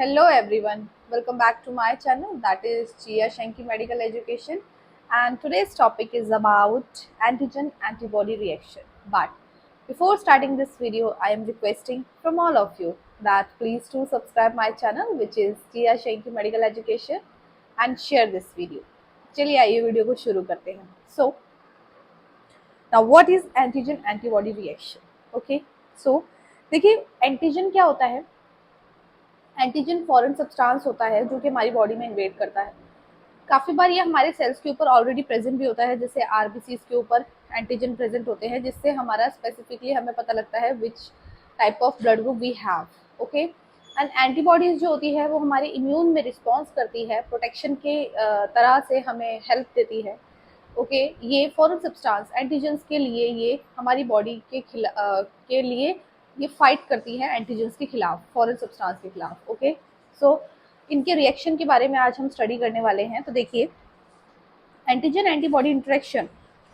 Hello everyone, welcome back to my channel, that is Chia Shanky Medical Education, and today's topic is about antigen antibody reaction. But before starting this video, I am requesting from all of you that please do subscribe my channel which is Chia Shanky Medical Education and share this video. चलिए आइए video को शुरू करते हैं. So now what is antigen antibody reaction? Okay, so देखिए antigen क्या होता है. एंटीजन फॉरेन सब्सटेंस होता है जो कि हमारी बॉडी में इन्वेड करता है. काफ़ी बार ये हमारे सेल्स के ऊपर ऑलरेडी प्रेजेंट भी होता है, जैसे आरबीसीज के ऊपर एंटीजन प्रेजेंट होते हैं, जिससे हमारा स्पेसिफिकली हमें पता लगता है which type of blood group we have. Okay, and antibodies जो होती है वो हमारे इम्यून में रिस्पॉन्स करती है, प्रोटेक्शन के तरह से हमें हेल्प देती है. ओके, ये फॉरेन सब्सटेंस एंटीजन्स के लिए ये हमारी बॉडी के लिए ये फाइट करती है एंटीजन्स के खिलाफ, फॉरेन सब्सटेंस के खिलाफ. ओके, सो इनके रिएक्शन के बारे में आज हम स्टडी करने वाले हैं. तो देखिए, एंटीजन एंटीबॉडी इंटरेक्शन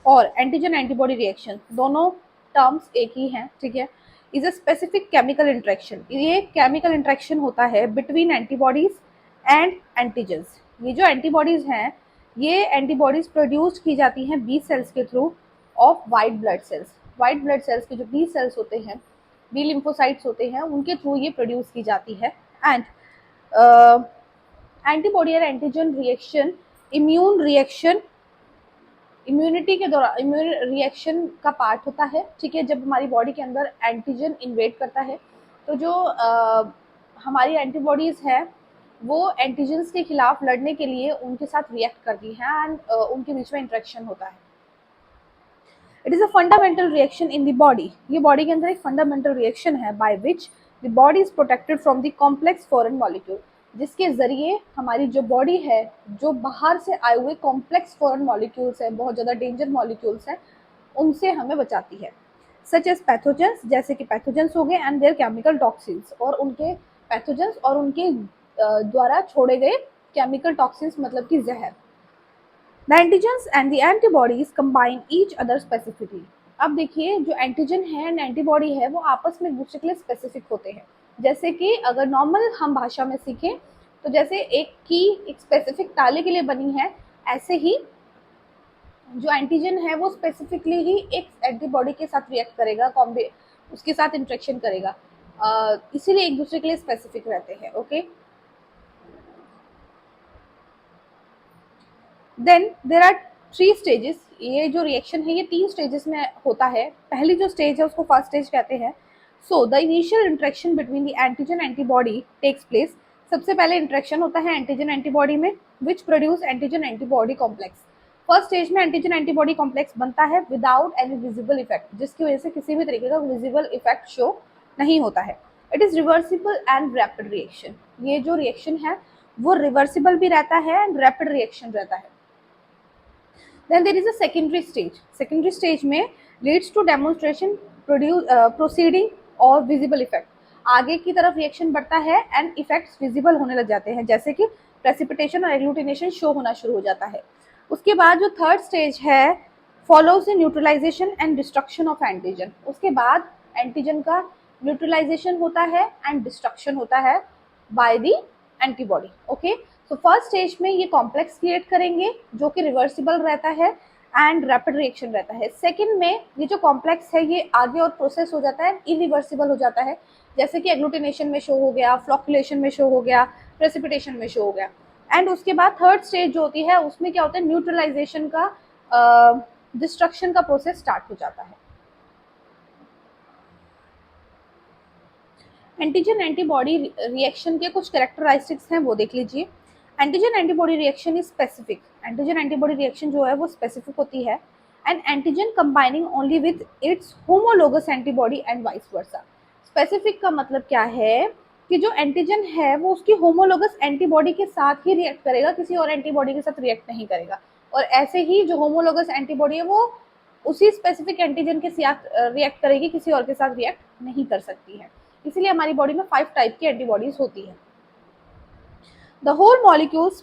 और एंटीजन एंटीबॉडी रिएक्शन दोनों टर्म्स एक ही हैं. ठीक है, is a specific chemical interaction. ये केमिकल इंटरेक्शन होता है बिटवीन एंटीबॉडीज एंड एंटीजन्स. ये जो एंटीबॉडीज हैं ये एंटीबॉडीज प्रोड्यूस की जाती हैं बी सेल्स के through of white blood cells. White blood cells के जो बी सेल्स होते हैं, बी लिम्फोसाइट्स होते हैं, उनके थ्रू ये प्रोड्यूस की जाती है. एंड एंटीबॉडी और antigen reaction immune reaction, immunity के दौरान इम्यून रिएक्शन का पार्ट होता है. ठीक है, जब हमारी बॉडी के अंदर एंटीजन इन्वेड करता है तो जो हमारी एंटीबॉडीज है वो एंटीजन्स के खिलाफ लड़ने के लिए उनके साथ रिएक्ट करती हैं एंड उनके बीच में इंटरेक्शन होता है. It is a fundamental reaction in the body. ये बॉडी के अंदर एक फंडामेंटल रिएक्शन है by which the body is protected from the complex foreign molecule, जिसके जरिए हमारी जो बॉडी है जो बाहर से आए हुए कॉम्प्लेक्स फॉरेन मॉलिक्यूल्स हैं, बहुत ज़्यादा डेंजर मॉलिक्यूल्स हैं, उनसे हमें बचाती है. सच एज पैथोजेंस, जैसे कि पैथोजेंस हो गए, एंड देयर केमिकल टॉक्सिन्स, और उनके पैथोजेंस और उनके द्वारा छोड़े गए केमिकल टॉक्सिन्स मतलब कि जहर. The antigens and the antibodies combine each other specifically. अब देखिए, जो एंटीजन है एंड एंटीबॉडी है वो आपस में एक दूसरे के लिए स्पेसिफिक होते हैं. जैसे कि अगर नॉर्मल हम भाषा में सीखें तो जैसे एक की एक स्पेसिफिक ताले के लिए बनी है, ऐसे ही जो एंटीजन है वो स्पेसिफिकली ही एक एंटीबॉडी के साथ रिएक्ट करेगा, उसके साथ इंटरेक्शन करेगा, इसीलिए एक दूसरे के लिए स्पेसिफिक रहते हैं. Okay, then there are 3 stages. ये जो रिएक्शन है ये 3 स्टेजेस में होता है. पहली जो स्टेज है उसको फर्स्ट स्टेज कहते हैं. So the initial interaction between the antigen antibody takes place. सबसे पहले इंटरेक्शन होता है एंटीजन एंटीबॉडी में which produce antigen antibody complex. First stage में एंटीजन एंटीबॉडी कॉम्प्लेक्स बनता है विदाउट एनी विजिबल इफेक्ट, जिसकी वजह से किसी भी तरीके का विजिबल इफेक्ट शो नहीं होता है. It is reversible and rapid reaction. ये जो रिएक्शन है वो रिवर्सिबल भी रहता है एंड रैपिड रिएक्शन रहता है. Then there is a secondary stage. Secondary stage में leads to demonstration, proceeding और visible effect. आगे की तरफ रिएक्शन बढ़ता है एंड इफेक्ट्स विजिबल होने लग जाते हैं, जैसे कि प्रेसिपिटेशन और एग्लूटिनेशन शो होना शुरू हो जाता है. उसके बाद जो थर्ड स्टेज है follows in neutralisation and destruction of antigen. उसके बाद एंटीजन का न्यूट्रलाइजेशन होता है एंड डिस्ट्रक्शन होता है बाय द एंटीबॉडी. ओके, तो फर्स्ट स्टेज में ये कॉम्प्लेक्स क्रिएट करेंगे जो कि रिवर्सिबल रहता है एंड रैपिड रिएक्शन रहता है. सेकंड में ये जो कॉम्प्लेक्स है ये आगे और प्रोसेस हो जाता है, इरिवर्सिबल हो जाता है, जैसे कि एग्लूटिनेशन में शो हो गया, फ्लॉकुलेशन में शो हो गया, प्रेसिपिटेशन में शो हो गया. एंड उसके बाद थर्ड स्टेज जो होती है उसमें क्या होता है, न्यूट्रलाइजेशन का डिस्ट्रक्शन का प्रोसेस स्टार्ट हो जाता है. एंटीजन एंटीबॉडी रिएक्शन के कुछ कैरेक्टरिस्टिक्स हैं वो देख लीजिए. Antigen antibody reaction is specific. Antigen antibody reaction जो है वो स्पेसिफिक होती है and antigen combining only with its homologous antibody and vice versa. Specific का मतलब क्या है कि जो एंटीजन है वो उसकी होमोलोगस एंटीबॉडी के साथ ही रिएक्ट करेगा, किसी और एंटीबॉडी के साथ रिएक्ट नहीं करेगा. और ऐसे ही जो होमोलोगस एंटीबॉडी है वो उसी स्पेसिफिक एंटीजन के साथ रिएक्ट करेगी, किसी और के साथ रिएक्ट नहीं कर सकती है. इसीलिए हमारी बॉडी में 5 टाइप की एंटीबॉडीज होती है. The whole molecules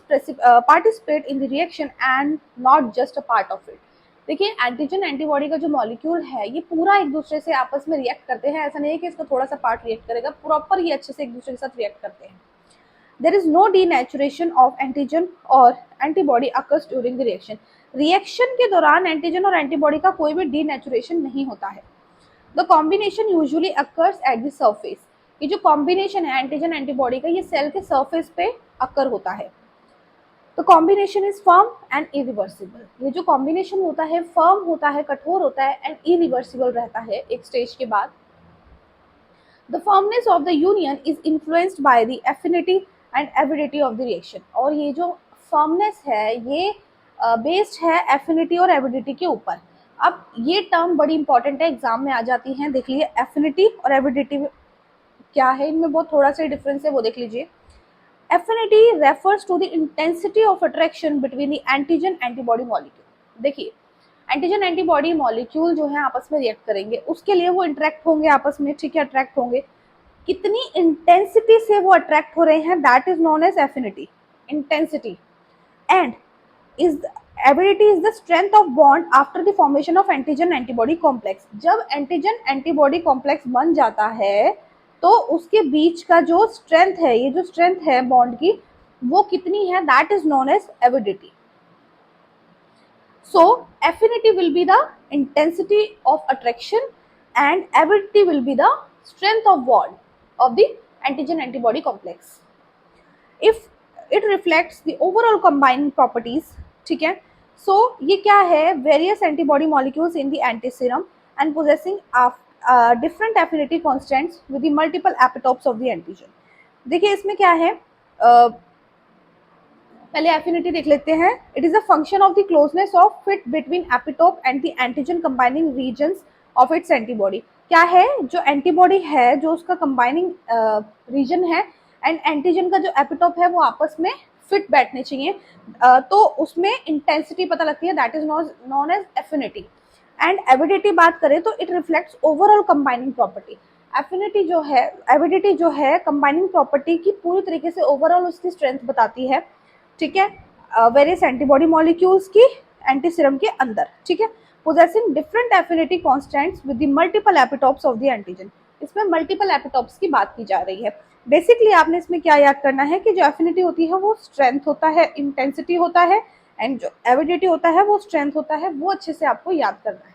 participate in the reaction and not just a part of it. देखिए, एंटीजन एंटीबॉडी का जो मॉलिक्यूल है ये पूरा एक दूसरे से आपस में रिएक्ट करते हैं. ऐसा नहीं है कि इसका थोड़ा सा पार्ट रिएक्ट करेगा, प्रॉपर ये अच्छे से एक दूसरे के साथ रिएक्ट करते हैं. There is no denaturation of antigen और antibody occurs during the reaction. Reaction के दौरान एंटीजन और एंटीबॉडी का कोई भी डीनेचुरेशन नहीं होता है। The combination usually occurs at the surface. ये जो कॉम्बिनेशन है एंटीजन एंटीबॉडी का, ये सेल के सरफेस पे अकर होता है। तो combination is firm and irreversible. ये जो कॉम्बिनेशन होता है फर्म होता है, कठोर होता है, एंड इरिवर्सिबल रहता है एक स्टेज के बाद। The firmness of the union is influenced by the affinity and avidity of the reaction. और ये जो फर्मनेस है ये बेस्ड है एफिनिटी और एविडिटी के ऊपर। अब ये टर्म बड़ी इंपॉर्टेंट है, एग्जाम में आ जाती हैं, देख लीजिए एफिनिटी और एविडिटी क्या है, इनमें बहुत थोड़ा सा डिफरेंस है, वो देख लीजिए। Affinity refers to the intensity of attraction between the antigen antibody molecule। देखिए एंटीजन एंटीबॉडी मॉलिक्यूल जो है आपस में रिएक्ट करेंगे, उसके लिए वो इंटरेक्ट होंगे आपस में, ठीक है, अट्रैक्ट होंगे। कितनी इंटेंसिटी से वो अट्रैक्ट हो रहे हैं, that is known as affinity, intensity. And is ability is the strength of bond after the formation of antigen antibody complex. जब एंटीजन एंटीबॉडी कॉम्प्लेक्स बन जाता है तो उसके बीच का जो स्ट्रेंथ है, ये जो स्ट्रेंथ है बॉन्ड की, वो कितनी है, that is known as avidity. So affinity will be the intensity of attraction and avidity will be the strength of bond of the antigen antibody complex. If it reflects the overall combining properties, ठीक है। So ये क्या है, various antibody molecules in the antiserum and possessing different affinity constants with the multiple epitopes of the antigen। देखिए इसमें क्या है, पहले एफिनिटी देख लेते हैं। It is a function of the closeness of fit between epitope and the antigen combining regions of its antibody. क्या है, जो एंटीबॉडी है, जो उसका कंबाइनिंग रीजन है एंड एंटीजन का जो एपिटोप है, वो आपस में फिट बैठने चाहिए, तो उसमें इंटेंसिटी पता लगती है, that is known as affinity. And avidity बात करें तो it reflects overall combining property. Affinity जो है, एविडिटी जो है, कंबाइनिंग प्रॉपर्टी की पूरी तरीके से ओवरऑल उसकी स्ट्रेंथ बताती है, ठीक है, वेरियस एंटीबॉडी मॉलिक्यूल्स की एंटीसीरम के अंदर, ठीक है, possessing different affinity constants with the multiple epitopes of the antigen. इसमें मल्टीपल एपिटोप्स की बात की जा रही है। बेसिकली आपने इसमें क्या याद करना है कि जो एफिनिटी होती है वो स्ट्रेंथ होता है, इंटेंसिटी होता है, एंड जो एविडिटी होता है वो स्ट्रेंथ होता है, वो अच्छे से आपको याद करना है।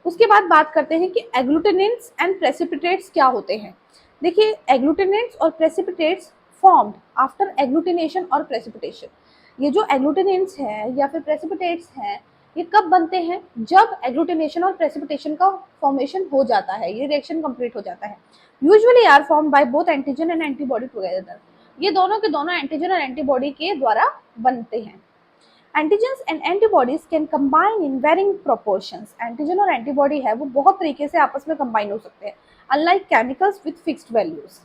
उसके बाद बात करते हैं कि एग्लूटिनेंट्स एंड प्रेसिपिटेट्स क्या होते हैं। देखिए एग्लूटिनेंट्स और प्रेसिपिटेट्स फॉर्म्ड आफ्टर एग्लूटिनेशन और प्रेसिपिटेशन। ये जो एग्लूटिनेंट्स हैं या फिर प्रेसिपिटेट्स हैं, ये कब बनते हैं, जब एग्लूटिनेशन और प्रेसिपिटेशन का फॉर्मेशन हो जाता है, ये रिएक्शन कंप्लीट हो जाता है। Usually are formed by both antigen and antibody together. ये दोनों के दोनों एंटीजन और एंटीबॉडी के द्वारा बनते हैं। Antigens and antibodies can combine in varying proportions. Antigen और एंटीबॉडी है वो बहुत तरीके से आपस में कंबाइन हो सकते हैं, unlike chemicals with fixed values.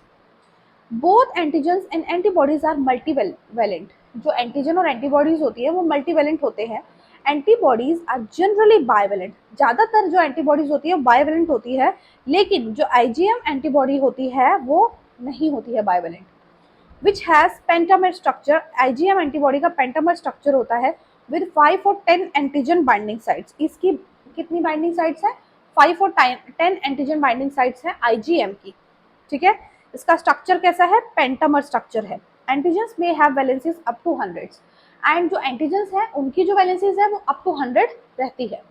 Both antigens and antibodies are multivalent. जो एंटीजन और एंटीबॉडीज होती है वो मल्टीवैलेंट होते हैं। Antibodies are generally bivalent. ज़्यादातर जो एंटीबॉडीज होती है वो बाइवैलेंट होती है, लेकिन जो आईजीएम एंटीबॉडी होती है वो नहीं होती है bivalent. which has pentamer structure। IgM antibody का पेंटामर स्ट्रक्चर होता है with 5 और 10 एंटीजन बाइंडिंग साइट्स। इसकी कितनी बाइंडिंग साइट्स है, 5 और 10 एंटीजन बाइंडिंग साइट्स है IgM की, ठीक है। इसका स्ट्रक्चर कैसा है, पेंटामर स्ट्रक्चर है। एंटीजन्स में have valencies up to 100 and जो एंटीजन्स हैं उनकी जो वैलेंसीज है वो अप टू 100 रहती है।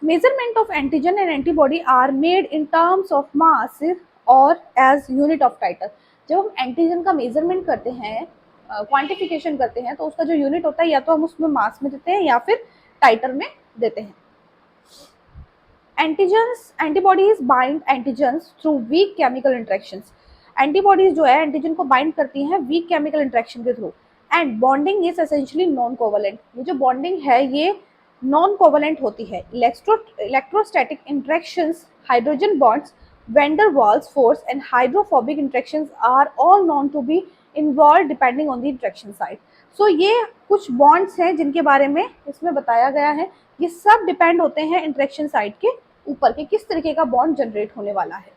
Measurement of antigen and antibody are made in terms of mass और एज यूनिट ऑफ टाइटर। जब हम एंटीजन का मेजरमेंट करते हैं, क्वांटिफिकेशन करते हैं, तो उसका जो यूनिट होता है या तो हम उसमें मास में देते हैं या फिर टाइटर में देते हैं। Antigens antibodies bind antigens through weak chemical interactions. Antibodies जो है एंटीजन को बाइंड करती हैं वीक केमिकल इंटरेक्शन के through. And bonding is essentially non covalent. ये जो बॉन्डिंग है ये नॉन कोवलेंट होती है। Electrostatic interactions, hydrogen bonds, van der Waals force and hydrophobic interactions are all known to be involved depending on the interaction site। So ये कुछ bonds हैं जिनके बारे में इसमें बताया गया है। ये सब डिपेंड होते हैं इंटरेक्शन साइट के ऊपर के किस तरीके का बॉन्ड जनरेट होने वाला है।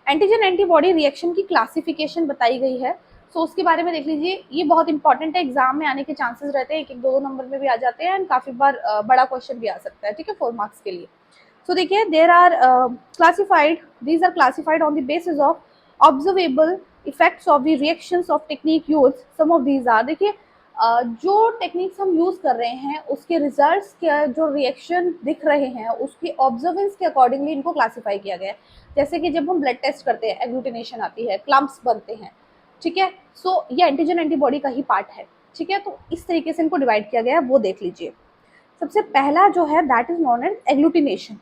एंटीजन एंटीबॉडी रिएक्शन की क्लासिफिकेशन बताई गई है, सो उसके बारे में देख लीजिए। ये बहुत इंपॉर्टेंट है, एग्जाम में आने के चांसेस रहते हैं, एक एक दो नंबर में भी आ जाते हैं एंड काफी बार बड़ा क्वेश्चन भी आ सकता है, ठीक है, 4 मार्क्स के लिए। सो देखिए there are classified, these are classified on the basis of observable effects of the reactions of technique use. Some of these are, देखिए जो टेक्निक्स हम यूज कर रहे हैं उसके रिजल्ट्स के जो रिएक्शन दिख रहे हैं उसकी ऑब्जर्वेंस के अकॉर्डिंगली इनको क्लासिफाई किया गया है। जैसे कि जब हम ब्लड टेस्ट करते हैं एग्लूटिनेशन आती है, क्लम्प्स बनते हैं, ठीक है, सो ये एंटीजन एंटीबॉडी का ही पार्ट है, ठीक है। तो इस तरीके से इनको डिवाइड किया गया है, वो देख लीजिए। सबसे पहला जो है that is known as agglutination.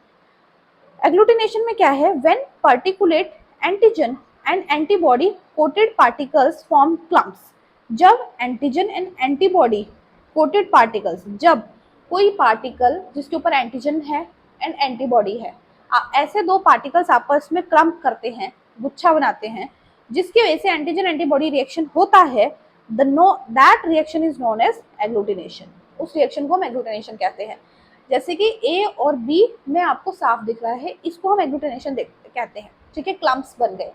Agglutination में क्या है, when particulate antigen and antibody coated particles form clumps. जब antigen and antibody coated particles, जब कोई पार्टिकल जिसके ऊपर एंटीजन है एंड एंटीबॉडी है, ऐसे दो पार्टिकल्स आपस में क्लम्प करते हैं, गुच्छा बनाते हैं, जिसकी वजह से एंटीजन एंटीबॉडी रिएक्शन होता है, that reaction is known as agglutination. उस रिएक्शन को हम एग्लूटिनेशन कहते हैं। जैसे कि ए और बी में आपको साफ दिख रहा है, इसको हम एग्लूटिनेशन कहते हैं, ठीक है, क्लम्प्स बन गए।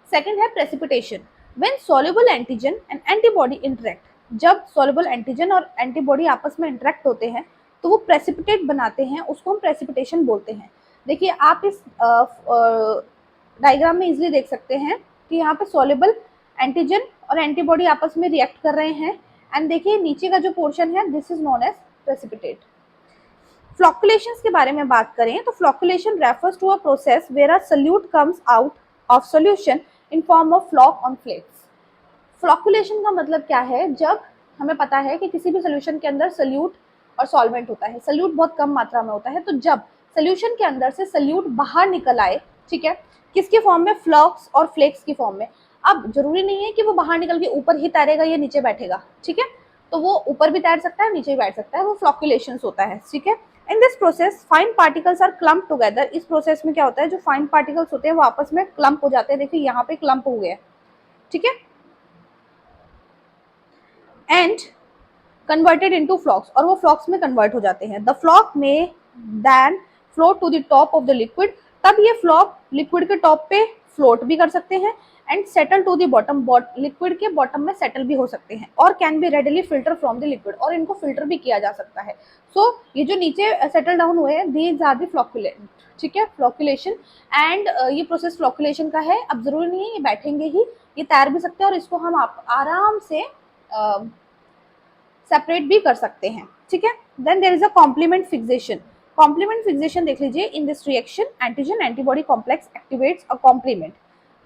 सेकंड है precipitation, when soluble antigen and antibody interact. जब सॉल्युबल एंटीजन और एंटीबॉडी आपस में इंटरेक्ट होते हैं तो वो प्रेसिपिटेट बनाते हैं, उसको हम प्रेसिपिटेशन बोलते हैं। देखिए आप इस डायग्राम में इजीली देख सकते हैं कि यहाँ पे सॉल्युबल एंटीजन और एंटीबॉडी आपस में रिएक्ट कर रहे हैं, एंड देखिए नीचे का जो पोर्शन है this is known as precipitate. Flocculations के बारे में बात करें तो flocculation refers to a process where a solute comes out of solution in form of floc on flakes. Flocculation का मतलब क्या है, जब हमें पता है कि किसी भी सोल्यूशन के अंदर सोल्यूट और सॉल्वेंट होता है, सोल्यूट बहुत कम मात्रा में होता है, तो जब सोल्यूशन के अंदर से सोल्यूट बाहर निकल आए, ठीक है, किसके फॉर्म में, फ्लॉक्स और फ्लेक्स की फॉर्म में। अब जरूरी नहीं है कि वो बाहर निकल के ऊपर ही तैरेगा या नीचे बैठेगा, ठीक है, तो वो ऊपर भी तैर सकता है नीचे भी बैठ सकता है, वो फ्लॉकुलेशंस होता है, ठीक है। In this process fine particles are clump together. इस प्रोसेस में क्या होता है, जो फाइन पार्टिकल्स होते हैं वो आपस में क्लम्प हो जाते हैं। देखिए यहाँ पे क्लम्प हो गया, ठीक है, एंड कन्वर्टेड इनटू फ्लॉक्स, और वो फ्लॉक्स में कन्वर्ट हो जाते हैं। The floc may then float to the top of the liquid, तब ये फ्लॉक लिक्विड के टॉप पे फ्लोट भी कर सकते हैं, and settle to the bottom, liquid के बॉटम में सेटल भी हो सकते हैं, और can be readily filter from the liquid, और इनको फिल्टर भी किया जा सकता है। सो ये जो नीचे सेटल डाउन हुए हैं दीज आर द फ्लॉकुलेंट, ठीक है, फ्लॉकुलेशन। एंड ये प्रोसेस फ्लॉकुलेशन का है। अब जरूरी नहीं है ये बैठेंगे ही, ये तैर भी सकते हैं, और इसको हम आराम से सेपरेट भी कर सकते हैं, ठीक है। Then there is a complement fixation. Complement fixation देख लीजिए, in this reaction antigen antibody complex activates a complement.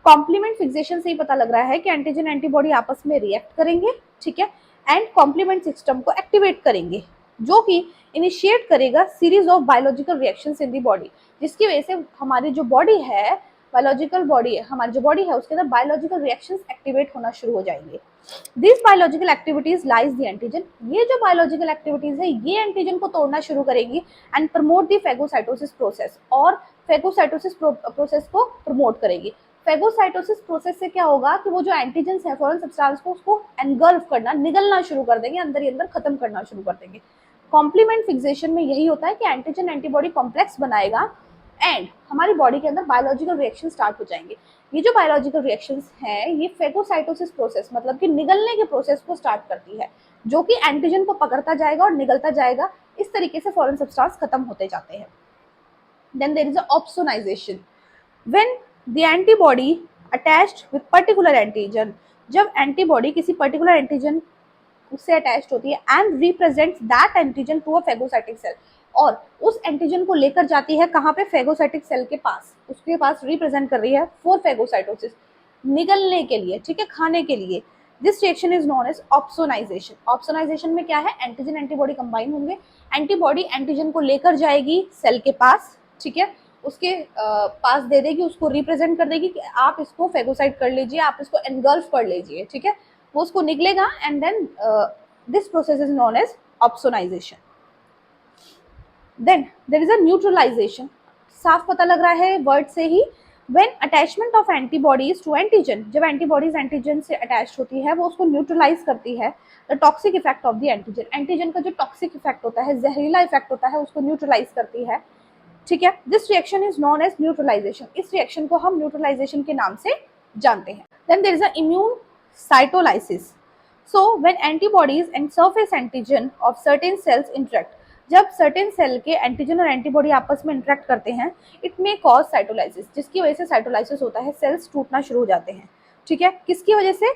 Complement fixation से ही पता लग रहा है कि एंटीजन एंटीबॉडी आपस में रिएक्ट करेंगे, ठीक है, एंड कॉम्प्लीमेंट सिस्टम को एक्टिवेट करेंगे, जो कि इनिशिएट करेगा series of biological reactions in the body, जिसकी वजह से हमारी जो बॉडी है, बायोलॉजिकल बॉडी है, हमारी जो बॉडी है उसके अंदर बायोलॉजिकल रिएक्शंस एक्टिवेट होना शुरू हो जाएंगे। This biological activities lies the antigen. ये जो बायोलॉजिकल एक्टिविटीज है ये एंटीजन को तोड़ना शुरू करेगी and promote the phagocytosis process, और फेगोसाइटोसिस प्रोसेस को प्रमोट करेगी। फेगोसाइटोसिस प्रोसेस से क्या होगा कि वो जो एंटीजन है फॉरेन सब्सटेंस को उसको एनगल्फ करना, निगलना शुरू कर देंगे, अंदर ही अंदर खत्म करना शुरू कर देंगे। कॉम्प्लीमेंट फिक्सेशन में यही होता है कि एंटीजन एंटीबॉडी कॉम्प्लेक्स बनाएगा एंड हमारी बॉडी के अंदर बायोलॉजिकल रिएक्शन स्टार्ट हो जाएंगे। ये जो बायोलॉजिकल रिएक्शंस हैं ये फेगोसाइटोसिस प्रोसेस मतलब कि निगलने के प्रोसेस को स्टार्ट करती है, जो कि एंटीजन को पकड़ता जाएगा और निगलता जाएगा। इस तरीके से फॉरेन सब्सटेंस खत्म होते जाते हैं। Then there is a opsonisation, when the antibody attached with particular antigen. जब एंटीबॉडी किसी पर्टिकुलर एंटीजन उससे अटैच्ड होती है and represents that antigen to a phagocytic cell, और उस एंटीजन को लेकर जाती है कहाँ पे, फेगोसाइटिक सेल के पास, उसके पास रिप्रेजेंट कर रही है फॉर फेगोसाइटोसिस, निगलने के लिए, ठीक है, खाने के लिए। This reaction is known as opsonisation. Opsonisation में क्या है, एंटीजन एंटीबॉडी कंबाइन होंगे, एंटीबॉडी एंटीजन को लेकर जाएगी सेल के पास, ठीक है, उसके पास दे देगी, उसको रिप्रेजेंट कर देगी कि आप इसको फेगोसाइट कर लीजिए, आप इसको एनगल्फ कर लीजिए, ठीक है, वो उसको निकलेगा and then this process is known as opsonisation. Then there is a neutralisation, साफ पता लग रहा है वर्ड से ही, when attachment of antibodies to antigen. जब एंटीबॉडीज एंटीजन से अटैच होती है वो उसको न्यूट्रलाइज करती है। The toxic effect of the antigen, antigen का जो टॉक्सिक इफेक्ट होता है, जहरीला इफेक्ट होता है, उसको न्यूट्रलाइज करती है, ठीक है। This reaction is known as neutralisation. इस रिएक्शन को हम न्यूट्रलाइजेशन के नाम से जानते हैं। Then there is a immune cytolysis, so when antibodies and surface antigen of certain cells interact, जब सर्टेन सेल के एंटीजन और एंटीबॉडी आपस में इंटरेक्ट करते हैं, इट मे कॉज साइटोलाइसिस, जिसकी वजह से साइटोलाइसिस होता है, सेल्स टूटना शुरू हो जाते हैं। ठीक है, किसकी वजह से?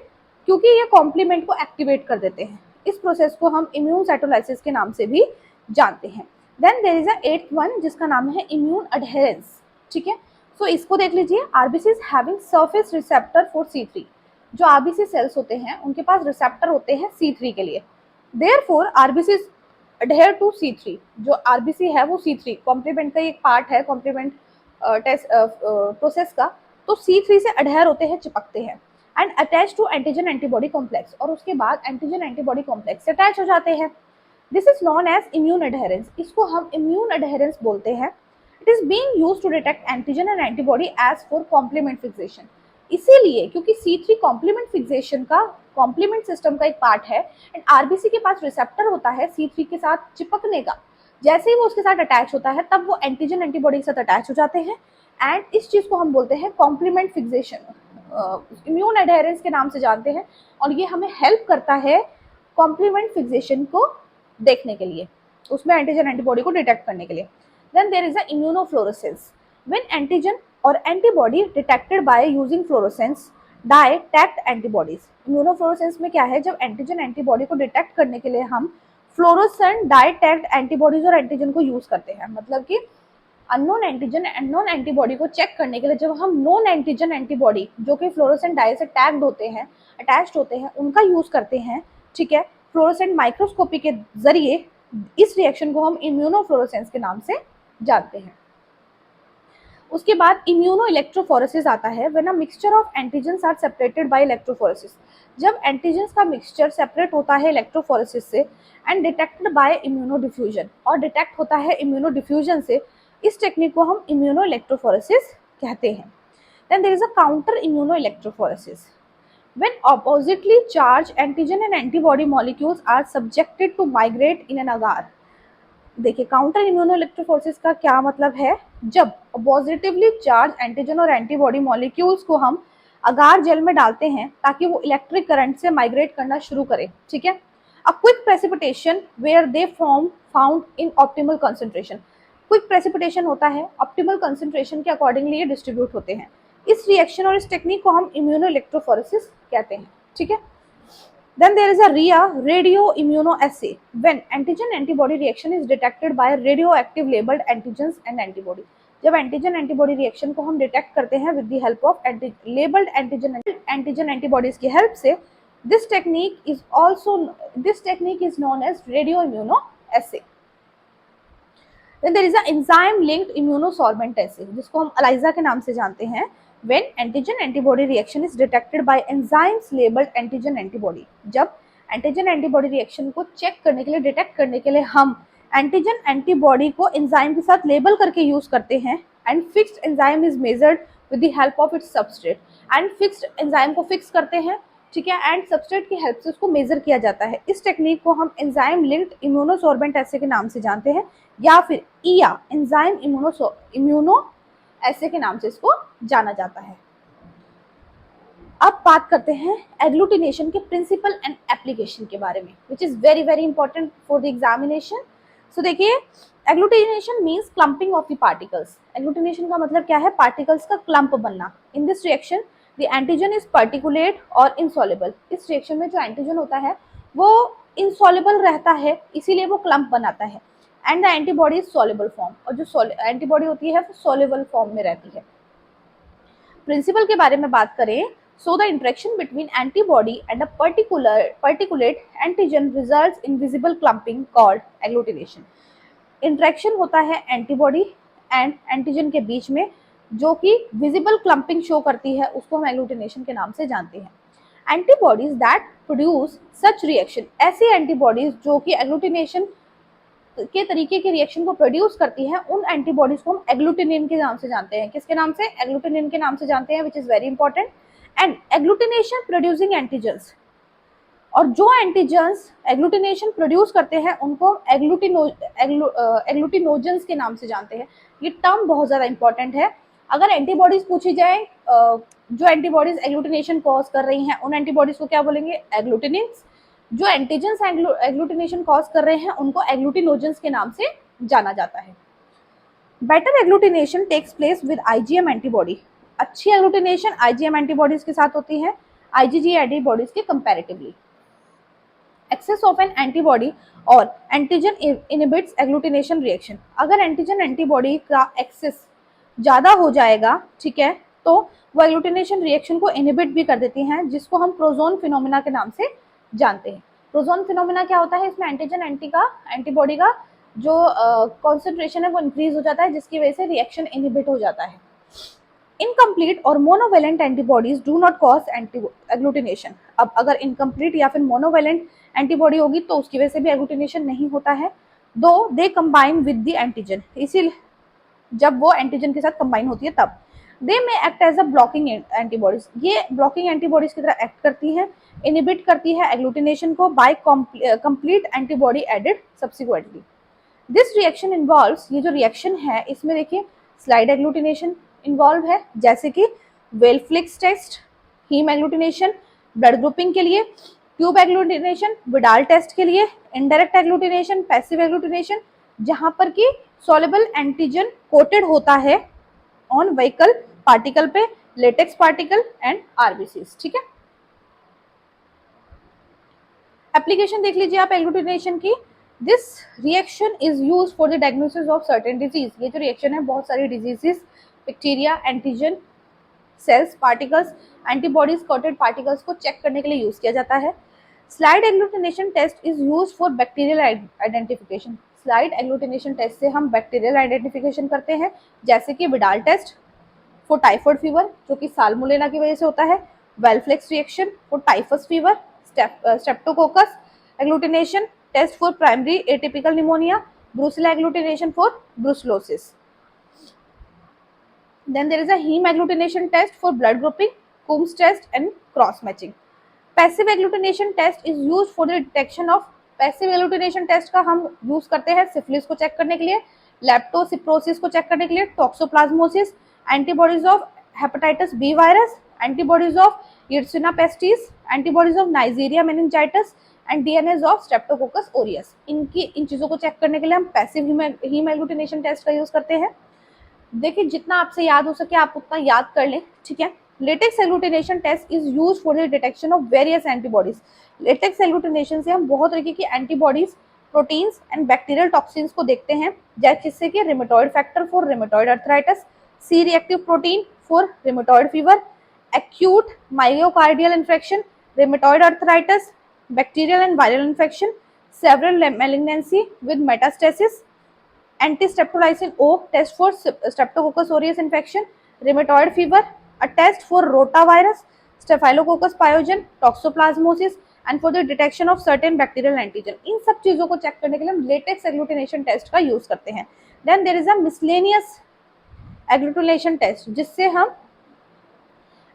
क्योंकि ये कॉम्प्लीमेंट को एक्टिवेट कर देते हैं। इस प्रोसेस को हम इम्यून साइटोलाइसिस के नाम से भी जानते हैं। Then there is a 8th one जिसका नाम है इम्यून अडहेरेंस। ठीक है, सो इसको देख लीजिए। RBC having surface receptor for C3, जो आरबीसी सेल्स होते हैं उनके पास रिसेप्टर होते हैं C3 के लिए। Therefore RBC adhere to C3, जो आरबीसी है वो C3 कॉम्प्लीमेंट का एक पार्ट है, कॉम्प्लीमेंट टेस्ट प्रोसेस का, तो C3 से अडहेयर होते हैं, चिपकते हैं and attach to antigen antibody complex, और उसके बाद एंटीजन एंटीबॉडी कॉम्प्लेक्स से अटैच हो जाते हैं। This is known as immune adherence, इसको हम इम्यून अडहेरेंस बोलते हैं। It is being used to detect antigen and antibody as for complement fixation, इसीलिए क्योंकि C3 कॉम्प्लीमेंट फिक्सेशन का कॉम्प्लीमेंट सिस्टम का एक पार्ट है एंड आरबीसी के पास रिसेप्टर होता है C3 के साथ चिपकने का। जैसे ही वो उसके साथ अटैच होता है तब वो एंटीजन एंटीबॉडी के साथ अटैच हो जाते हैं एंड इस चीज को हम बोलते हैं कॉम्प्लीमेंट फिक्सेशन, इम्यून एडहेरेंस के नाम से जानते हैं। और ये हमें हेल्प करता है कॉम्प्लीमेंट फिक्सेशन को देखने के लिए, उसमें एंटीजन एंटीबॉडी को डिटेक्ट करने के लिए। Then there is a immunofluorescence, when antigen और antibody detected by using fluorescence dye tagged antibodies. Immunofluorescence में क्या है, जब एंटीजन एंटीबॉडी को डिटेक्ट करने के लिए हम फ्लोरोसेंट डाई टैग्ड एंटीबॉडीज और एंटीजन को यूज करते हैं, मतलब कि अननोन एंटीजन अननोन एंटीबॉडी को चेक करने के लिए जब हम नोन एंटीजन एंटीबॉडी जो कि फ्लोरोसेंट डाई से टैग्ड होते हैं, अटैच्ड होते हैं, उनका यूज करते हैं। ठीक है, फ्लोरोसेंट माइक्रोस्कोपी के जरिए इस रिएक्शन को हम इम्यूनोफ्लोरेसेंस के नाम से जानते हैं। उसके बाद इम्यूनो इलेक्ट्रोफोरेसिस आता है, when a mixture of antigens are separated by electrophoresis, जब एंटीजन्स का मिक्सचर सेपरेट होता है इलेक्ट्रोफोरेसिस से and detected by immunodiffusion, और डिटेक्ट होता है इम्यूनो डिफ्यूजन से, इस टेक्निक को हम इम्यूनो इलेक्ट्रोफोरेसिस कहते हैं। Then there is a counter immuno electrophoresis, when oppositely charge antigen and antibody molecules are subjected to migrate in an agar. देखिए, काउंटर इम्यूनो इलेक्ट्रोफोरेसिस का क्या मतलब है, जब पॉजिटिवली चार्ज एंटीजन और एंटीबॉडी मॉलिक्यूल्स को हम अगार जेल में डालते हैं ताकि वो इलेक्ट्रिक करंट से माइग्रेट करना शुरू करें। ठीक है, a quick precipitation where they form found in optimal concentration, quick precipitation होता है, ऑप्टिमल कंसंट्रेशन के अकॉर्डिंगली ये डिस्ट्रीब्यूट होते हैं। इस रिएक्शन और इस टेक्निक को हम इम्यूनो इलेक्ट्रोफोरेसिस कहते हैं। ठीक है, then there is a RIA, radio immunoassay, when antigen antibody reaction is detected by radioactive labeled antigens and antibody, जब एंटीजन एंटीबॉडी रिएक्शन को हम डिटेक्ट करते हैं with the help of labelled antigen antibodies की हेल्प से, this technique is known as radio immunoassay. Then there is a enzyme linked immunosorbent assay, जिसको हम ELISA के नाम से जानते हैं। When antigen antibody reaction is detected by enzymes labeled antigen antibody, जब एंटीजन एंटीबॉडी रिएक्शन को चेक करने के लिए, डिटेक्ट करने के लिए हम एंटीजन एंटीबॉडी को एंजाइम के साथ लेबल करके यूज करते हैं and fixed enzyme is measured with the help of its substrate, and fixed enzyme को फिक्स करते हैं। ठीक है, एंड सबस्ट्रेट की हेल्प से उसको मेजर किया जाता है। इस टेक्निक को हम एंजाइम लिंक्ड इम्यूनोसॉर्बेंट एसे के नाम से जानते हैं, या फिर ईया एंजाइम इम्यूनो ऐसे के नाम से इसको जाना जाता है। अब बात करते हैं एग्लूटिनेशन के प्रिंसिपल एंड एप्लीकेशन के बारे में, which is very very important for the examination. So देखिए, agglutination means clumping of the particles. Agglutination का मतलब क्या है, पार्टिकल्स का क्लम्प बनना। In this reaction the antigen is particulate और इनसॉल्युबल, इस रिएक्शन में जो एंटीजन होता है वो इनसॉल्युबल रहता है, इसीलिए वो क्लम्प बनाता है, and the antibody is soluble form, और जो एंटीबॉडी होती है वो सॉल्युबल फॉर्म में रहती है। प्रिंसिपल के बारे में बात करें, so the interaction between antibody and a particulate antigen results in visible clumping called agglutination. Interaction होता है एंटीबॉडी एंड एंटीजन के बीच में, जो कि विजिबल क्लम्पिंग शो करती है, उसको हम एग्लूटिनेशन के नाम से जानते हैं। Antibodies that produce such reaction, ऐसी एंटीबॉडीज जो कि एग्लूटिनेशन के तरीके के रिएक्शन को प्रोड्यूस करती है, उन एंटीबॉडीज को हम एग्लूटिनिन के नाम से जानते हैं। किसके नाम से? एग्लूटिनिन के नाम से जानते हैं, विच is very important. And agglutination producing antigens, और जो एंटीजन्स एग्लूटिनेशन प्रोड्यूस करते हैं उनको एग्लूटिनोजेंस के नाम से जानते हैं। ये टर्म बहुत ज्यादा इंपॉर्टेंट है। अगर एंटीबॉडीज पूछी जाए, जो एंटीबॉडीज एग्लूटिनेशन कॉज कर रही हैं, उन एंटीबॉडीज को क्या बोलेंगे? एग्लूटिनिन्स। जो एंटीजन्स एग्लूटिनेशन कॉज कर रहे हैं उनको एग्लूटिनोजेंस के नाम से जाना जाता है। Better agglutination takes place with IgM antibody. अच्छी एग्लूटिनेशन आईजीएम एंटीबॉडीज के साथ होती है आईजीजी एंटीबॉडीज के comparatively. Excess of an antibody और एंटीजन इनहिबिट्स एग्लूटिनेशन रिएक्शन। अगर एंटीजन एंटीबॉडी का एक्सेस ज्यादा हो जाएगा, ठीक है, तो वो एग्लूटिनेशन रिएक्शन को इनहिबिट भी कर देती हैं, जिसको हम प्रोजोन फिनोमिना के नाम से जानते हैं। प्रोजोन फिनोमिना क्या होता है? इसमें एंटीजन एंटीबॉडी का जो कॉन्सेंट्रेशन है वो इंक्रीज हो जाता है, जिसकी वजह से रिएक्शन इनहिबिट हो जाता है। इनकम्प्लीट और monovalent antibodies do not cause agglutination. अब अगर इनकम्प्लीट या फिर मोनोवेलेंट एंटीबॉडी होगी तो उसकी वजह से भी एग्लूटिनेशन नहीं होता है, दो they combine with the antigen. इसीलिए जब वो एंटीजन के साथ कंबाइन होती है तब they may act as a blocking antibodies. ये ब्लॉकिंग एंटीबॉडीज की तरह एक्ट करती हैं, इनहिबिट करती है एग्लूटिनेशन को by complete antibody added subsequently. This reaction involves, ये जो रिएक्शन है इसमें देखिए स्लाइड एग्लूटिनेशन इन्वॉल्व है, जैसे कि Weil Felix test, haem agglutination blood grouping के लिए, ट्यूब एग्लूटिनेशन विडाल टेस्ट के लिए, इनडायरेक्ट एग्लूटिनेशन पैसिव एग्लूटिनेशन जहां पर कि सॉल्युबल एंटीजन कोटेड होता है ऑन व्हीकल पार्टिकल पे, लेटेक्स पार्टिकल एंड आरबीसीज। ठीक है, एप्लीकेशन देख लीजिए आप एग्लूटिनेशन की। This reaction is use for the diagnosis of certain disease. ये जो रिएक्शन है बहुत सारी diseases, bacteria, antigen, cells, particles, antibodies, coated particles को चेक करने के लिए यूज किया जाता है। Slide agglutination test is use for bacterial identification. Slide agglutination test से हम बैक्टीरियल आइडेंटिफिकेशन करते हैं, जैसे कि Widal test for typhoid fever जो कि साल्मोनेला की वजह से होता है, Weil Felix reaction for typhus fever, streptococcus agglutination test for primary atypical pneumonia, brucella agglutination for brucellosis. Then there is a heme agglutination test for blood grouping, Coombs test and cross matching. Passive agglutination test is used for the detection of, passive agglutination test का हम use करते हैं syphilis को check करने के लिए, लेप्टोसिप्रोसिस को check करने के लिए, toxoplasmosis, antibodies of hepatitis B virus, antibodies of yersinia pestis, antibodies of neisseria meningitis and DNase of streptococcus aureus. इन चीजों को चेक करने के लिए हम पैसिव हीम एग्लूटिनेशन टेस्ट का यूज करते हैं। देखिए जितना आपसे याद हो सके आप उतना याद कर लें, ठीक है। Latex agglutination test is use for the detection of various antibodies. Latex agglutination से हम बहुत तरीके की antibodies, proteins and bacterial toxins को देखते हैं, जिससे कि rheumatoid factor for rheumatoid arthritis, C reactive protein for rheumatoid fever, acute myocardial infection, rheumatoid arthritis, bacterial and viral infection, several malignancy with metastasis, anti-streptolysin O test for streptococcus aureus infection, rheumatoid fever, a test for rotavirus, staphylococcus pyogen, toxoplasmosis and for the detection of certain bacterial antigen। इन सब चीजों को check करने के लिए हम latex agglutination test का use करते हैं। Then there is a miscellaneous agglutination test जिससे हम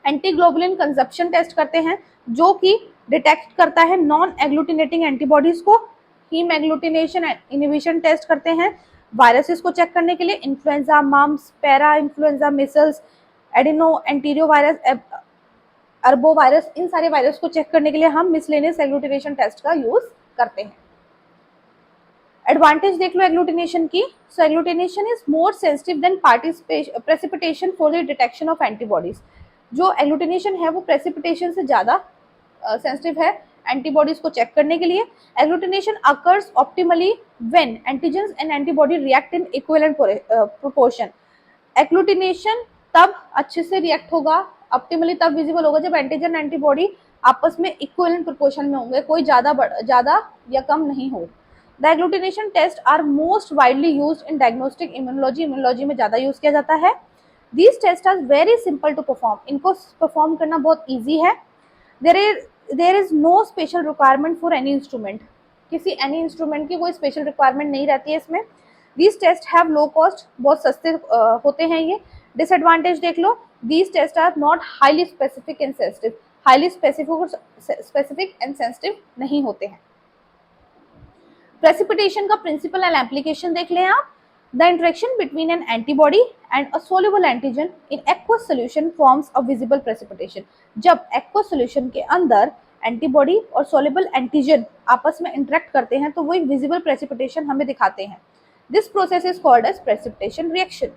एंटीग्लोबुलिन कंजप्शन टेस्ट करते हैं, जो कि डिटेक्ट करता है नॉन एग्लूटिनेटिंग एंटीबॉडीज को। हीम एग्लूटिनेशन इनहिबिशन टेस्ट करते हैं वायरसेस को चेक करने के लिए, influenza, mumps, para influenza, measles, adeno entero virus, arbo virus, इन सारे वायरस को चेक करने के लिए हम मिसलेनियस एग्लूटिनेशन टेस्ट का यूज करते हैं। एडवांटेज देख लो एग्लूटिनेशन की। So agglutination is more sensitive than precipitation for the detection of antibodies. जो एग्लूटिनेशन है वो प्रेसिपिटेशन से ज्यादा सेंसिटिव है एंटीबॉडीज को चेक करने के लिए। Agglutination occurs optimally when antigens and antibody react in equivalent proportion. Agglutination तब अच्छे से रिएक्ट होगा, ऑप्टिमली तब विजिबल होगा जब एंटीजन एंटीबॉडी आपस में इक्विवेलेंट प्रोपोर्शन में होंगे, कोई ज्यादा या कम नहीं हो। The agglutination test are most widely used in diagnostic immunology. Immunology में ज्यादा यूज किया जाता है। These test are very simple to perform. इनको परफॉर्म करना बहुत ईजी है। There is no special requirement for any instrument. किसी एनी इंस्ट्रूमेंट की कोई स्पेशल रिक्वायरमेंट नहीं रहती है इसमें। These test have low cost, बहुत सस्ते होते हैं ये। डिसएडवांटेज देख लो, these test are not highly specific and sensitive. Highly specific and sensitive नहीं होते हैं। प्रेसिपिटेशन का प्रिंसिपल एंड एप्लीकेशन देख लें आप। The interaction between N antibody and a soluble antigen in aqueous solution forms a visible precipitation. जब aqueous solution के अंदर एंटीबॉडी और सोल्युबल एंटीजन आपस में इंटरेक्ट करते हैं तो वो एक विजिबल प्रेसिपिटेशन हमें दिखाते हैं. This process is called as precipitation reaction.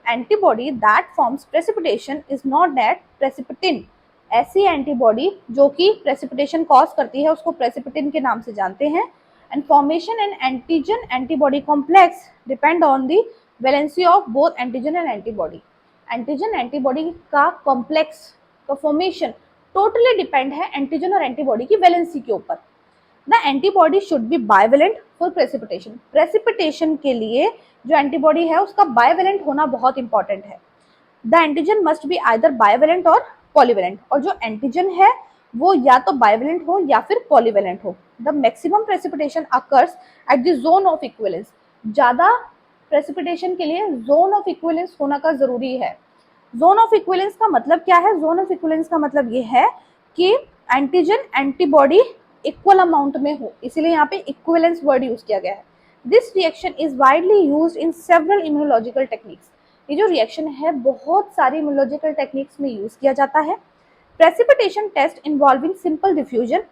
Antibody that forms precipitation is not that precipitin. ऐसी एंटीबॉडी जो कि प्रेसिपिटेशन कॉज करती है उसको प्रेसिपिटिन के नाम से जानते हैं. And formation and antigen antibody complex depend on the valency of both antigen and antibody. Antigen antibody का कॉम्प्लेक्स का फॉर्मेशन टोटली डिपेंड है एंटीजन और एंटीबॉडी की वैलेंसी के ऊपर. The antibody should be bivalent for precipitation. Precipitation के लिए जो एंटीबॉडी है उसका बाइवेलेंट होना बहुत इंपॉर्टेंट है. The antigen must be either bivalent और पॉलीवेलेंट. और जो एंटीजन है वो या तो बाइवेलेंट हो या फिर पॉलीवेलेंट हो. The maximum precipitation occurs at the zone of equivalence. ज्यादा प्रेसिपिटेशन के लिए जोन ऑफ इक्विवेलेंस होना का जरूरी है. जोन ऑफ इक्विवेलेंस का मतलब क्या है? जोन ऑफ इक्विवेलेंस का मतलब ये है कि एंटीजन एंटीबॉडी इक्वल अमाउंट में हो, इसीलिए यहाँ पे इक्विवेलेंस वर्ड यूज किया गया है. This reaction is widely used in several immunological techniques. ये जो रिएक्शन है बहुत सारी इम्यूनोलॉजिकल टेक्निक्स में यूज किया जाता है. Precipitation test involving simple diffusion.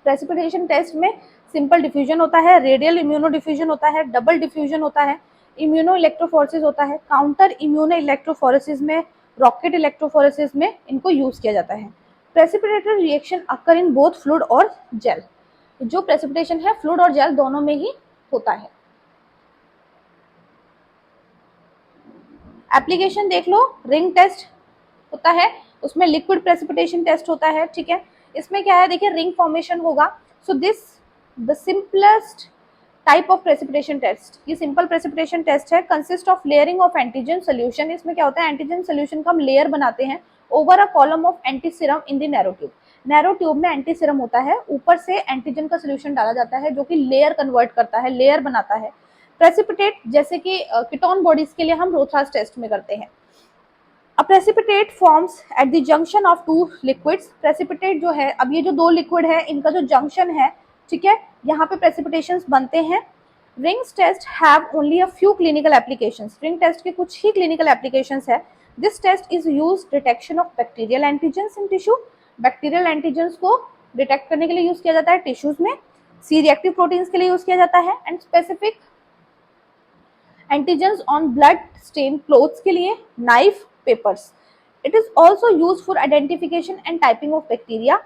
Precipitation test में सिंपल डिफ्यूजन होता है, रेडियल इम्यूनो डिफ्यूजन होता है, डबल डिफ्यूजन होता है, इम्यूनो इलेक्ट्रोफोरेसिस होता है. काउंटर इम्यूनो इलेक्ट्रोफोरेसिस में, रॉकेट इलेक्ट्रोफोरेसिस में इनको यूज किया जाता है. Precipitated reaction occur in both fluid और जेल. जो प्रेसिपिटेशन है फ्लूइड और जेल दोनों में ही होता है. एप्लीकेशन देख लो. रिंग टेस्ट होता है, उसमें लिक्विड प्रेसिपिटेशन टेस्ट होता है. ठीक है, इसमें क्या है देखिए, रिंग फॉर्मेशन होगा. So this the simplest type of precipitation test. ये सिंपल प्रेसिपिटेशन टेस्ट है. Consist of layering of antigen solution. इसमें क्या होता है, एंटीजन सोल्यूशन का हम लेयर बनाते हैं over a column of anti serum in the narrow tube. Narrow tube में एंटी सीरम होता है, ऊपर से एंटीजन का सोल्यूशन डाला जाता है जो कि लेयर कन्वर्ट करता है, लेयर बनाता है. प्रेसिपिटेट जैसे कि कीटोन बॉडीज के लिए हम रोथरास टेस्ट में करते हैं. A precipitate forms at the junction of two liquids. Precipitate जो है, अब ये जो दो लिक्विड है इनका जो जंक्शन है, ठीक है, यहाँ पे प्रेसिपिटेशंस बनते हैं. Rings test have only a few clinical applications. Ring test के कुछ ही क्लिनिकल एप्लीकेशंस है. This test is use detection of bacterial antigens in tissue. Bacterial antigens को डिटेक्ट करने के लिए यूज किया जाता है टिश्यूज में. सी रिएक्टिव प्रोटीन्स के लिए यूज किया जाता है. And specific antigens on blood stain clothes के लिए, knife, papers. It is also use for identification and typing of bacteria.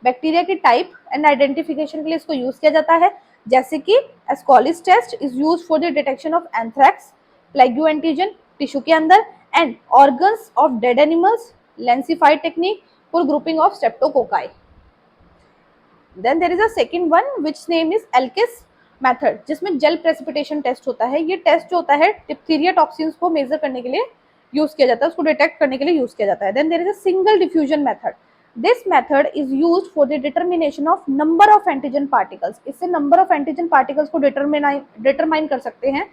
Bacteria की टाइप एंड आइडेंटिफिकेशन के लिए इसको यूज किया जाता है. जैसे कि Ascoli's test is use for the detection of anthrax, plague antigen tissue के अंदर, and organs of dead animals, Lancefield technique for grouping of streptococci. Then there is a second one which name is एल्किस method, जिसमें jail precipitation test होता है. ये test जो होता है diphtheria toxins को मेजर करने के लिए यूज किया जाता है, उसको डिटेक्ट करने के लिए यूज किया जाता है. Then there is a single diffusion method. This method is used for the determination of number of antigen particles. इससे नंबर ऑफ एंटीजन पार्टिकल्स को डिटरमाइन कर सकते हैं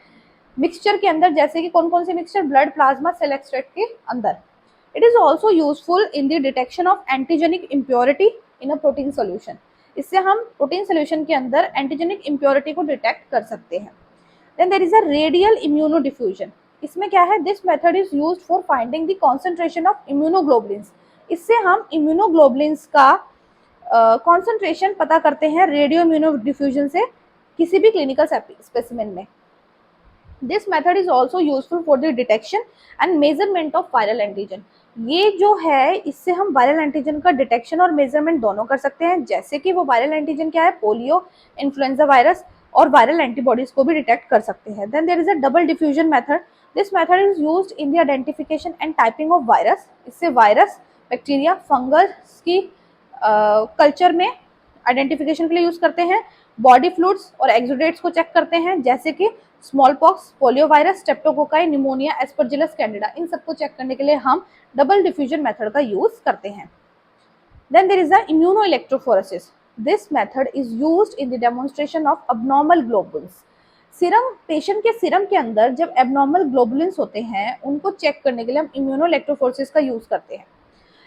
मिक्सचर के अंदर, जैसे कि कौन कौन से mixture, blood, plasma, cell extract के अंदर. It is also useful in the detection of antigenic impurity in a protein solution. इससे हम प्रोटीन सोल्यूशन के अंदर एंटीजेनिक इम्प्योरिटी को डिटेक्ट कर सकते हैं. Then there is a radial immunodiffusion. इसमें क्या है, this method is used for finding the concentration of immunoglobulins. इससे हम इम्यूनोग्लोबुलिन्स का कॉन्सेंट्रेशन पता करते हैं रेडियो इम्यूनो डिफ्यूजन से किसी भी क्लिनिकल स्पेसिमेन में. This method is also useful for the detection and measurement of viral antigen. ये जो है इससे हम वायरल एंटीजन का डिटेक्शन और मेजरमेंट दोनों कर सकते हैं. जैसे कि वो वायरल एंटीजन क्या है, पोलियो, इन्फ्लुएंजा वायरस और वायरल एंटीबॉडीज को भी डिटेक्ट कर सकते हैं. Then there is a double diffusion method. This method is used in the identification and typing of virus. इससे वायरस, बैक्टीरिया, फंगस की कल्चर में आइडेंटिफिकेशन के लिए यूज करते हैं. बॉडी फ्लूइड्स और एक्सुडेट्स को चेक करते हैं, जैसे कि small pox, polio virus, streptococci, pneumonia, aspergillus candida. इन सबको चेक करने के लिए हम डबल डिफ्यूजन मेथड का यूज करते हैं. Then there is the immuno electrophoresis. This method is used in the demonstration of abnormal globules. Serum, patient के सीरम के अंदर जब एबनॉर्मल ग्लोबुलिन्स होते हैं उनको चेक करने के लिए हम इम्यूनो इलेक्ट्रोफोरेसिस का यूज करते हैं.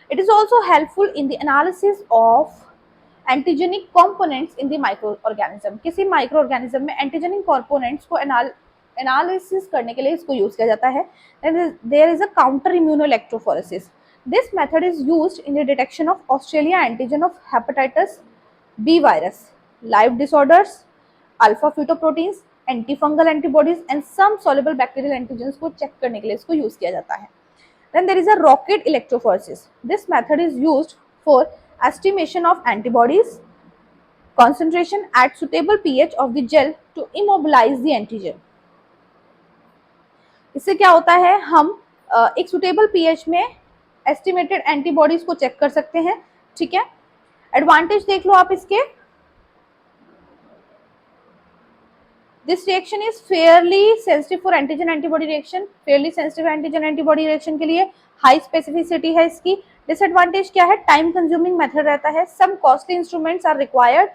It is also helpful in the analysis of antigenic components in the micro organism. किसी माइक्रो ऑर्गेनिज्म में एंटीजेनिक कॉम्पोनेंट्स को एनालिसिस करने के लिए इसको यूज किया जाता है. There is a counter immuno electrophoresis. This method is used in the detection of Australia antigen of hepatitis B virus, live disorders, alpha fetoproteins, antifungal antibodies and some soluble bacterial antigens को check करने के लिए इसको use किया जाता है। Then there is a rocket electrophoresis. This method is used for estimation of antibodies concentration at suitable pH of the gel to immobilize the antigen. इससे क्या होता है, हम एक सुटेबल पीएच में एस्टिमेटेड एंटीबॉडीज को चेक कर सकते हैं। ठीक है, एडवांटेज देख लो आप इसके। This reaction is fairly sensitive for antigen antibody reaction, Fairlie sensitive antigen antibody reaction के लिए हाई स्पेसिफिसिटी है इसकी। डिसएडवांटेज क्या है, टाइम कंज्यूमिंग मेथड रहता है, some costly instruments are required.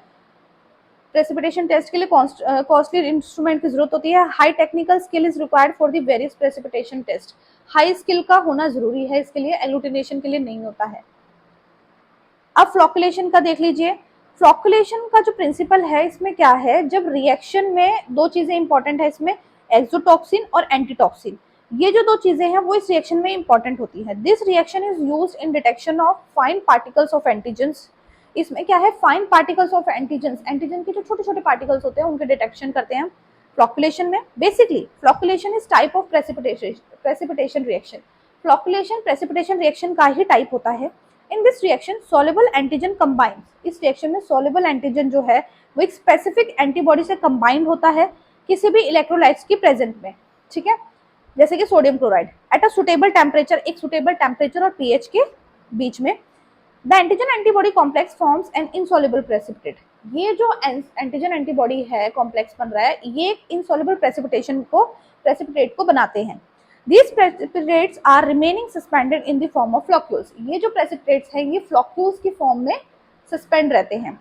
Precipitation test के लिए कॉस्टली इंस्ट्रूमेंट की जरूरत होती है। High technical skill is required for the various precipitation test, high skill का होना जरूरी है इसके लिए, एग्लूटिनेशन के लिए नहीं होता है। अब फ्लॉकुलेशन का देख लीजिए। फ्लॉकुलेशन का जो प्रिंसिपल है इसमें क्या है, जब रिएक्शन में दो चीजें इंपॉर्टेंट है इसमें, एक्सोटॉक्सिन और एंटीटॉक्सिन, ये जो दो चीजें हैं वो इस रिएक्शन में इंपॉर्टेंट होती है। This reaction is used in detection of fine particles of antigens. इसमें क्या है, fine particles of antigens, antigen के जो छोटे छोटे पार्टिकल्स होते हैं उनके डिटेक्शन करते हैं फ्लॉकुलेशन में। Basically flocculation is type of precipitation reaction. Flocculation precipitation reaction का ही टाइप होता है। In this reaction soluble antigen combines, इस रिएक्शन में सॉल्युबल एंटीजन जो है वो एक स्पेसिफिक एंटीबॉडी से कंबाइंड होता है किसी भी इलेक्ट्रोलाइट्स की प्रेजेंट में। ठीक है, जैसे कि sodium chloride at a suitable temperature, एक सुटेबल टेम्परेचर और पीएच के बीच में। The antigen antibody complex forms an insoluble precipitate. ये जो एंटीजन एंटीबॉडी है कॉम्प्लेक्स बन रहा है, ये इनसॉल्युबल प्रेसिपिटेट को बनाते हैं। These precipitates are remaining suspended in the form of floccules. ये जो precipitates हैं ये floccules की फॉर्म में सस्पेंड रहते हैं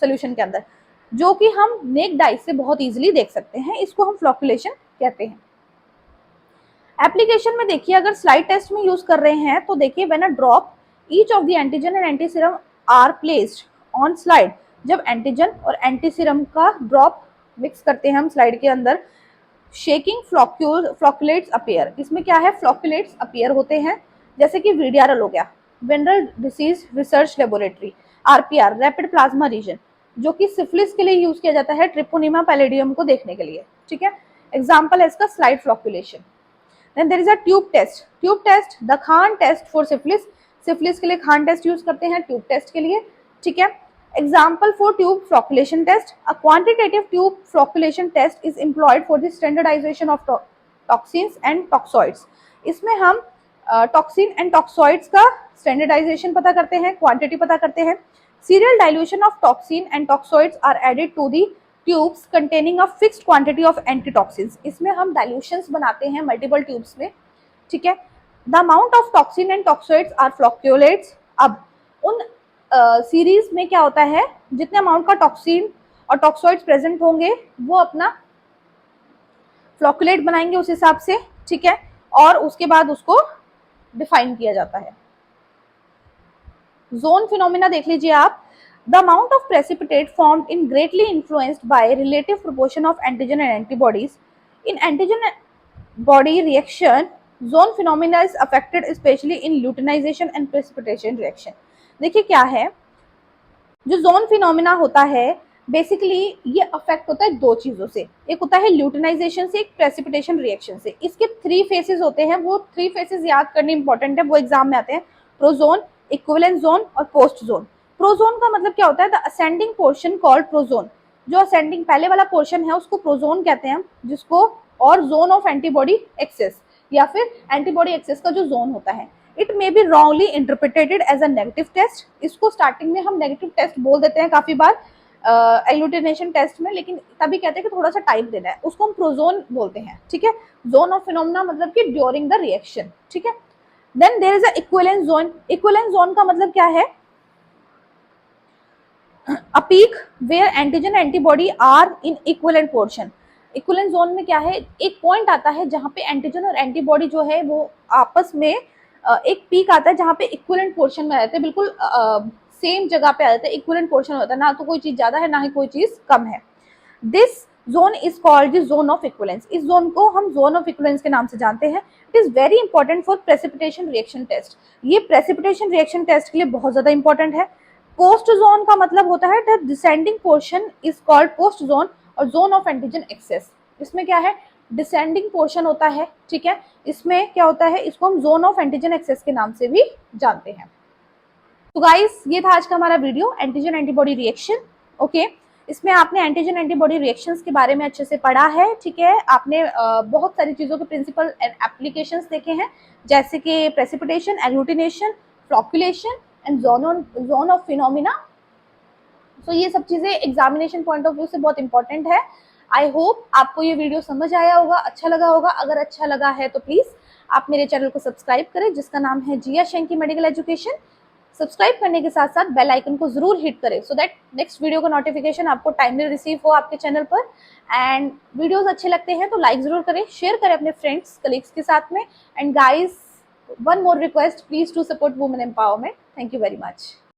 सोल्यूशन के अंदर, जो कि हम नेक्ड आई से बहुत इजीली देख सकते हैं। इसको हम फ्लॉकुलेशन कहते हैं। एप्लीकेशन में देखिए, अगर स्लाइड टेस्ट में यूज कर रहे हैं तो देखिए, when a drop each of the antigen and antiserum are placed on slide, जब एंटीजन और एंटीसीरम का ड्रॉप मिक्स करते हैं हम स्लाइड के अंदर, शेकिंग फ्लॉकुलेट्स अपीयर। इसमें क्या है, फ्लॉकुलेट्स अपीयर होते हैं, जैसे कि वीडियारल हो गया, venereal disease research laboratory, RPR rapid plasma reagin, जो कि सिफिलिस के लिए यूज किया जाता है, ट्रिपोनिमा पैलेडियम को देखने के लिए। ठीक है, एग्जाम्पल है इसका slide flocculation. Then there is a tube test. Tube test the Kahn test for syphilis, syphilis के लिए खान टेस्ट यूज करते हैं ट्यूब टेस्ट के लिए। ठीक है, example for tube flocculation test, a quantitative tube flocculation test is employed for the standardization of toxins and toxoids. इसमें हम टॉक्सिन एंड टॉक्सॉइड्स का स्टैंडर्डाइजेशन पता करते हैं, क्वांटिटी पता करते हैं। Serial dilution of toxin and toxoids are added to the tubes containing a fixed quantity of antitoxins. इसमें हम डाइल्यूशंस बनाते हैं मल्टीपल ट्यूब्स में। ठीक है, the amount of toxin and toxoids are flocculates. अब उन सीरीज में क्या होता है, जितने अमाउंट का टॉक्सिन और टॉक्सॉइड्स प्रेजेंट होंगे वो अपना फ्लॉकुलेट बनाएंगे उस हिसाब से। ठीक है, और उसके बाद उसको डिफाइन किया जाता है। जोन फिनोमिना देख लीजिए आप। The amount of precipitate formed in greatly influenced by relative proportion of antigen and antibodies in antigen body reaction. Zone phenomena is affected specially in luteinisation and precipitation reaction. देखिए क्या है, जो zone phenomena होता है basically ये affect होता है दो चीजों से, एक होता है ल्यूटिनाइजेशन से, एक प्रेसिपिटेशन रिएक्शन से। इसके 3 फेसेस होते हैं, वो 3 फेसेस याद करने इंपॉर्टेंट है, वो एग्जाम में आते हैं। प्रोजोन, इक्विवेलेंट जोन और पोस्ट जोन। प्रोजोन का मतलब क्या होता है, the ascending portion called Prozone. जो असेंडिंग पहले वाला पोर्शन है उसको प्रोजोन कहते हैं, जिसको, और जोन ऑफ एंटीबॉडी एक्सेस या फिर एंटीबॉडी एक्सेस का जो जोन होता है। It may be wrongly interpreted as a negative test. इसको स्टार्टिंग में हम नेगेटिव टेस्ट बोल देते हैं काफी बार एग्लूटिनेशन टेस्ट में, लेकिन तभी कहते हैं कि थोड़ा सा टाइम देना है, उसको हम प्रोजोन बोलते हैं। ठीक है, जोन ऑफ फिनोमेना मतलब कि ड्यूरिंग द रिएक्शन। ठीक है, then there is a equivalent zone. Equivalent zone का मतलब क्या है, a peak where antigen antibody are in equivalent portion. Equivalent zone में क्या है, एक पॉइंट आता है जहां पे एंटीजन और एंटीबॉडी जो है वो आपस में एक पीक आता है जहां पे इक्विवेलेंट पोर्शन में आ जाते हैं, बिल्कुल सेम जगह पे आ जाते हैं, इक्विवेलेंट पोर्शन होता है, ना तो कोई चीज ज्यादा है ना ही कोई चीज कम है। This zone is called the zone of equivalence. इस जोन को हम जोन ऑफ इक्विवेलेंस के नाम से जानते हैं। It is very important for precipitation reaction test. ये प्रेसिपिटेशन रिएक्शन टेस्ट के लिए बहुत ज्यादा इंपॉर्टेंट है। पोस्ट जोन का मतलब होता है the descending portion is called post zone और जोन ऑफ एंटीजन एक्सेस। इसमें क्या है, डिसेंडिंग पोर्शन होता है, ठीक है। इसमें क्या होता है, इसको हम जोन ऑफ एंटीजन एक्सेस के नाम से भी जानते हैं। तो गाइस ये था आज का हमारा video, antigen antibody reaction. Okay, इसमें आपने एंटीजन एंटीबॉडी रिएक्शंस के बारे में अच्छे से पढ़ा है, ठीक है। आपने बहुत सारी चीजों के प्रिंसिपल एंड एप्लीकेशंस देखे हैं, जैसे कि precipitation, agglutination, flocculation and zone of phenomena. तो ये सब चीजें एग्जामिनेशन पॉइंट ऑफ व्यू से बहुत इंपॉर्टेंट है। आई होप आपको ये वीडियो समझ आया होगा, अच्छा लगा होगा। अगर अच्छा लगा है तो प्लीज आप मेरे चैनल को सब्सक्राइब करें, जिसका नाम है जिया शेंकी मेडिकल एजुकेशन। सब्सक्राइब करने के साथ साथ बेल आइकन को जरूर हिट करें, सो दैट नेक्स्ट वीडियो का नोटिफिकेशन आपको टाइमली रिसीव हो आपके चैनल पर। एंड वीडियोस अच्छे लगते हैं तो लाइक जरूर करें, शेयर करें अपने फ्रेंड्स कलीग्स के साथ में। And guys, one more request, please to support women empowerment. Thank you very much.